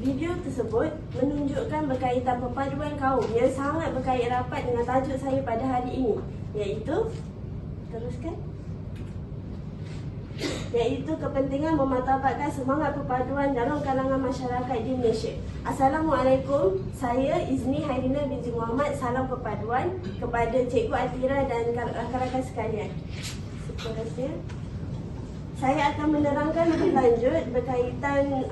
Video tersebut menunjukkan berkaitan perpaduan kaum yang sangat berkait rapat dengan tajuk saya pada hari ini, iaitu kepentingan memartabatkan semangat perpaduan dalam kalangan masyarakat di Malaysia. Assalamualaikum, saya Izni Hairina binti Muhammad. Salam perpaduan kepada Cikgu Atira dan rakan-rakan sekalian. Seterusnya, saya akan menerangkan lebih lanjut berkaitan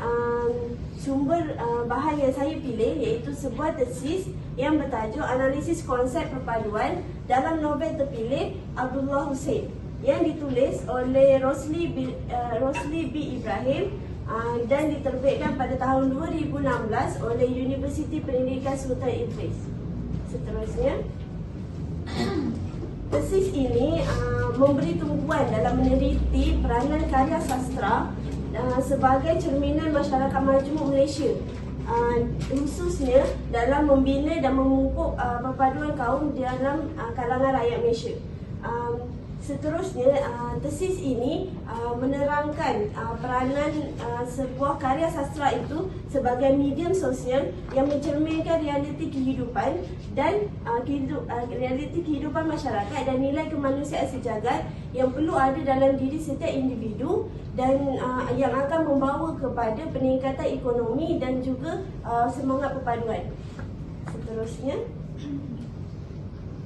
sumber bahan yang saya pilih, iaitu sebuah tesis yang bertajuk Analisis Konsep Perpaduan dalam novel terpilih Abdullah Hussein yang ditulis oleh Rosli B. Ibrahim dan diterbitkan pada tahun 2016 oleh Universiti Pendidikan Sultan Idris. Seterusnya, tesis ini memberi tumpuan dalam meneliti peranan karya sastra sebagai cerminan masyarakat majmuk Malaysia, khususnya dalam membina dan memupuk perpaduan kaum dalam kalangan rakyat Malaysia. Seterusnya, tesis ini menerangkan peranan sebuah karya sastra itu sebagai medium sosial yang mencerminkan realiti kehidupan dan realiti kehidupan masyarakat dan nilai kemanusiaan sejagat yang perlu ada dalam diri setiap individu dan yang akan membawa kepada peningkatan ekonomi dan juga semangat perpaduan. Seterusnya,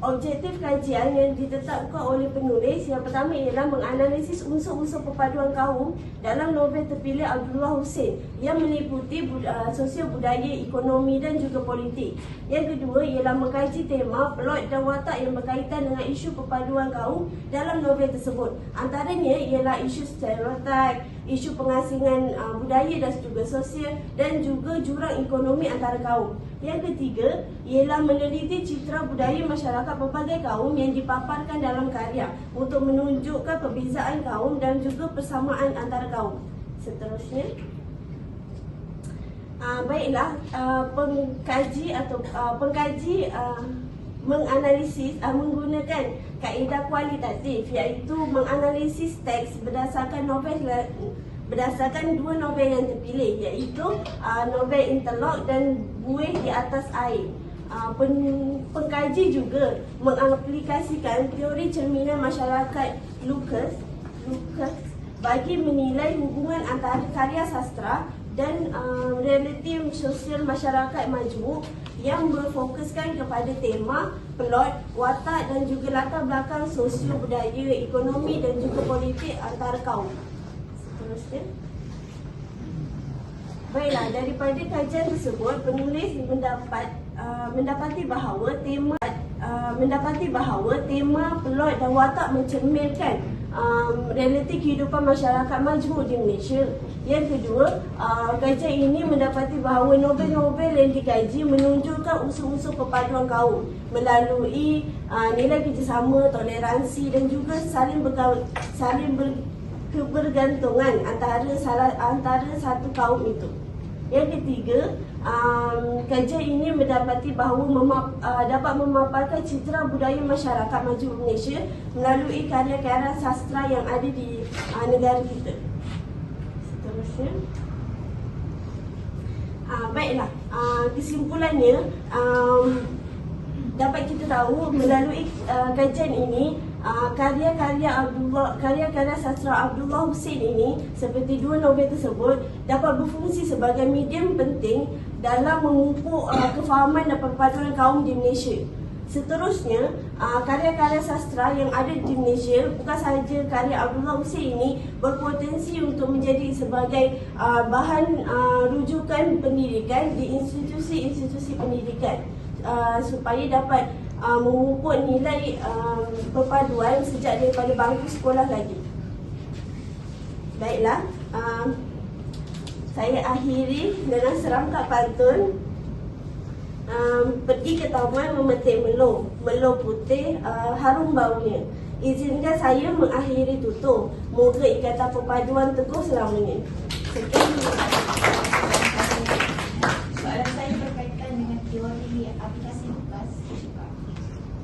objektif kajian yang ditetapkan oleh penulis yang pertama ialah menganalisis unsur-unsur perpaduan kaum dalam novel terpilih Abdullah Hussein yang meliputi sosial budaya, ekonomi dan juga politik. Yang kedua ialah mengkaji tema, plot dan watak yang berkaitan dengan isu perpaduan kaum dalam novel tersebut. Antaranya ialah isu stereotip, isu pengasingan budaya dan juga sosial dan juga jurang ekonomi antara kaum. Yang ketiga ialah meneliti citra budaya masyarakat pelbagai kaum yang dipaparkan dalam karya untuk menunjukkan perbezaan kaum dan juga persamaan antara kaum. Seterusnya, pengkaji menganalisis menggunakan kaedah kualitatif, iaitu menganalisis teks berdasarkan dua novel yang terpilih, iaitu novel Interlock dan Buih di Atas Air. Pengkaji juga mengaplikasikan teori cerminan masyarakat Lucas bagi menilai hubungan antara karya sastra dan realiti sosial masyarakat majmuk yang berfokuskan kepada tema, plot, watak dan juga latar belakang sosio budaya, ekonomi dan juga politik antara kaum. Seterusnya, baiklah, daripada kajian tersebut penulis mendapati bahawa tema, plot dan watak mencerminkan realiti kehidupan masyarakat majmuk di Malaysia. Yang kedua, kajian ini mendapati bahawa novel-novel yang dikaji menunjukkan unsur-unsur perpaduan kaum melalui nilai kerjasama, toleransi dan juga saling kebergantungan antara satu kaum itu. Yang ketiga, kajian ini mendapati bahawa dapat memaparkan citra budaya masyarakat majmuk Malaysia melalui karya-karya sastra yang ada di negara kita. Seterusnya, baiklah, kesimpulannya dapat kita tahu melalui kajian ini karya-karya sastra Abdullah Hussein ini seperti dua novel tersebut dapat berfungsi sebagai medium penting dalam memupuk kefahaman dan perpaduan kaum di Malaysia. Seterusnya, karya-karya sastra yang ada di Malaysia, bukan sahaja karya Abdullah Hussein ini, berpotensi untuk menjadi sebagai bahan rujukan pendidikan di institusi-institusi pendidikan supaya dapat memupuk nilai perpaduan sejak daripada bangku sekolah lagi. Baiklah, saya akhiri dengan serangkap pantun. Pergi ke taman memetik melo putih harum baunya. Izinkan saya mengakhiri tutur. Moga ikatan perpaduan teguh selamanya. Sekian. Soalan saya berkaitan dengan teori aplikasi Lucas.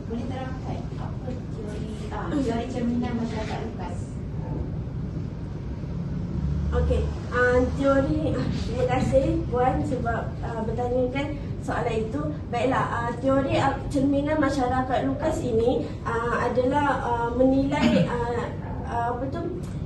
Boleh terangkan apa teori cerminan masyarakat Lucas? Okey, teori, terima kasih Puan sebab bertanyakan soalan itu. Baiklah, teori cerminan masyarakat lukas ini adalah menilai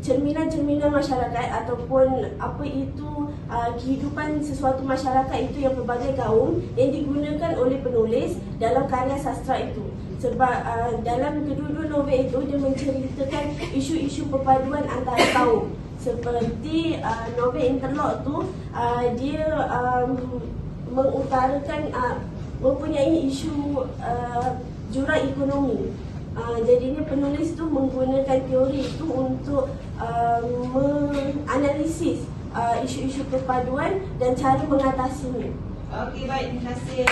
cerminan masyarakat ataupun apa itu kehidupan sesuatu masyarakat itu yang pelbagai kaum yang digunakan oleh penulis dalam karya sastra itu. Sebab dalam kedua-dua novel itu dia menceritakan isu-isu perpaduan antara kaum. Seperti novel Interlock tu dia mengutarakan mempunyai isu jurang ekonomi. Jadinya penulis tu menggunakan teori itu untuk menganalisis isu-isu perpaduan dan cara mengatasinya. Okey, baik. Terima kasih.